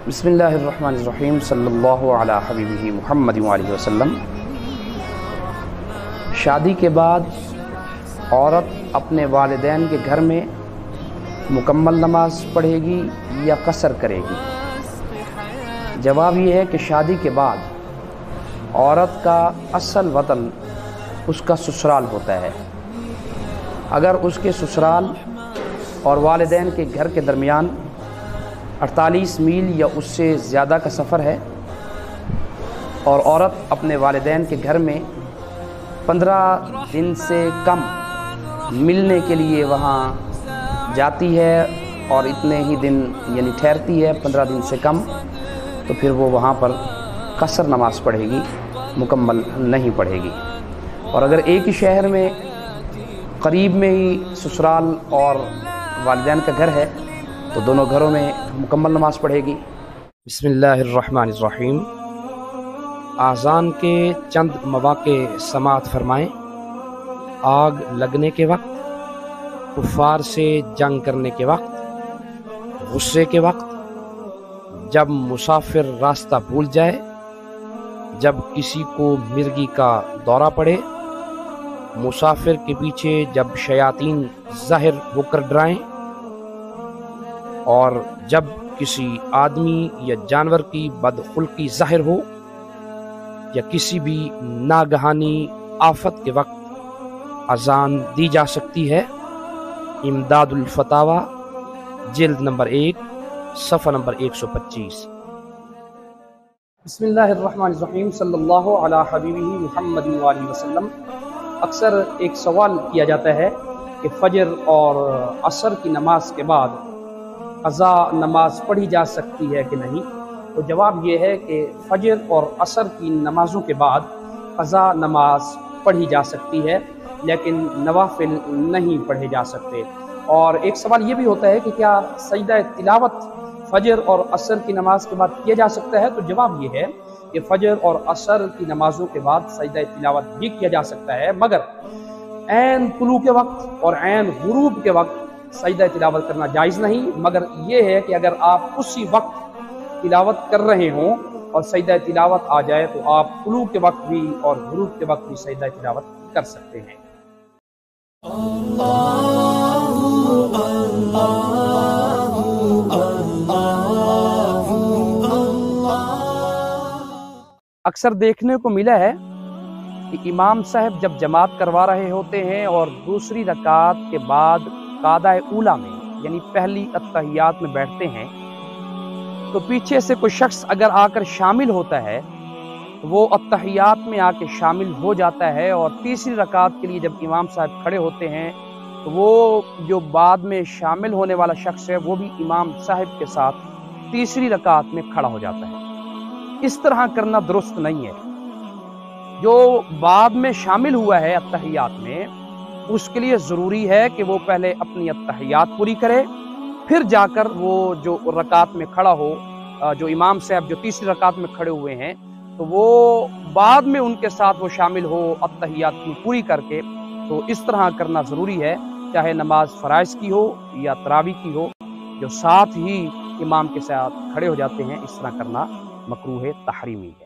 بسم اللہ الرحمن الرحیم صلی اللہ علی حبیبہ محمد وآلہ وسلم۔ شادی کے بعد عورت اپنے والدین کے گھر میں مکمل نماز پڑھے گی یا قصر کرے گی؟ جواب یہ ہے کہ شادی کے بعد عورت کا اصل وطن اس کا سسرال ہوتا ہے۔ اگر اس کے سسرال اور والدین کے گھر کے درمیان 48 میل یا اس سے زیادہ کا سفر ہے اور عورت اپنے والدین کے گھر میں 15 دن سے کم ملنے کے لیے وہاں جاتی ہے اور اتنے ہی دن یعنی ٹھہرتی ہے 15 دن سے کم، تو پھر وہ وہاں پر قصر نماز پڑھے گی، مکمل نہیں پڑھے گی۔ اور اگر ایک ہی شہر میں قریب میں ہی سسرال اور والدین کا گھر ہے تو دونوں گھروں میں مکمل نماز پڑھے گی۔ بسم اللہ الرحمن الرحیم۔ اذان کے چند مواقع سماعت فرمائیں۔ آگ لگنے کے وقت، کفار سے جنگ کرنے کے وقت، غصے کے وقت، جب مسافر راستہ بھول جائے، جب کسی کو مرگی کا دورہ پڑے، مسافر کے پیچھے جب شیاطین ظاہر ہو کر ڈرائیں، اور جب کسی آدمی یا جانور کی بدخلقی ظاہر ہو، یا کسی بھی ناگہانی آفت کے وقت اذان دی جا سکتی ہے۔ امداد الفتاوی جلد نمبر 1 صفحہ نمبر 125۔ بسم اللہ الرحمن الرحیم صلی اللہ علی حبیبہ محمد وآلہ وسلم۔ اکثر ایک سوال کیا جاتا ہے کہ فجر اور عصر کی نماز کے بعد قضا نماز پڑھی جا سکتی ہے کہ نہیں؟ تو جواب یہ ہے کہ فجر اور عصر کی نمازوں کے بعد قضا نماز پڑھی جا سکتی ہے، لیکن نوافل نہیں پڑھے جا سکتے۔ اور ایک سوال یہ بھی ہوتا ہے کہ کیا سجدہ تلاوت فجر اور عصر کی نماز کے بعد کیا جا سکتا ہے؟ تو جواب یہ ہے کہ فجر اور عصر کی نمازوں کے بعد سجدہ تلاوت بھی کیا جا سکتا ہے، مگر عین طلوع کے وقت اور عین غروب کے وقت سجدہ تلاوت کرنا جائز نہیں۔ مگر یہ ہے کہ اگر آپ اسی وقت تلاوت کر رہے ہوں اور سجدہ تلاوت آ جائے تو آپ طلوع کے وقت بھی اور غروب کے وقت بھی سجدہ تلاوت کر سکتے ہیں۔ اکثر دیکھنے کو ملا ہے کہ امام صاحب جب جماعت کروا رہے ہوتے ہیں اور دوسری رکعت کے بعد قعدہ اولیٰ میں یعنی پہلی اتحیات میں بیٹھتے ہیں، تو پیچھے سے کوئی شخص اگر آ کر شامل ہوتا ہے تو وہ اتحیات میں آ کے شامل ہو جاتا ہے، اور تیسری رکعت کے لیے جب امام صاحب کھڑے ہوتے ہیں تو وہ جو بعد میں شامل ہونے والا شخص ہے وہ بھی امام صاحب کے ساتھ تیسری رکعت میں کھڑا ہو جاتا ہے۔ اس طرح کرنا درست نہیں ہے۔ جو بعد میں شامل ہوا ہے اتحیات میں، اس کے لیے ضروری ہے کہ وہ پہلے اپنی اتحیات پوری کرے، پھر جا کر وہ جو رکعت میں کھڑا ہو، جو امام صاحب جو تیسری رکعت میں کھڑے ہوئے ہیں تو وہ بعد میں ان کے ساتھ وہ شامل ہو اتحیات کی پوری کر کے۔ تو اس طرح کرنا ضروری ہے، چاہے نماز فرائض کی ہو یا تراویح کی ہو، جو ساتھ ہی امام کے ساتھ کھڑے ہو جاتے ہیں، اس طرح کرنا مکروہ تحریمی ہے۔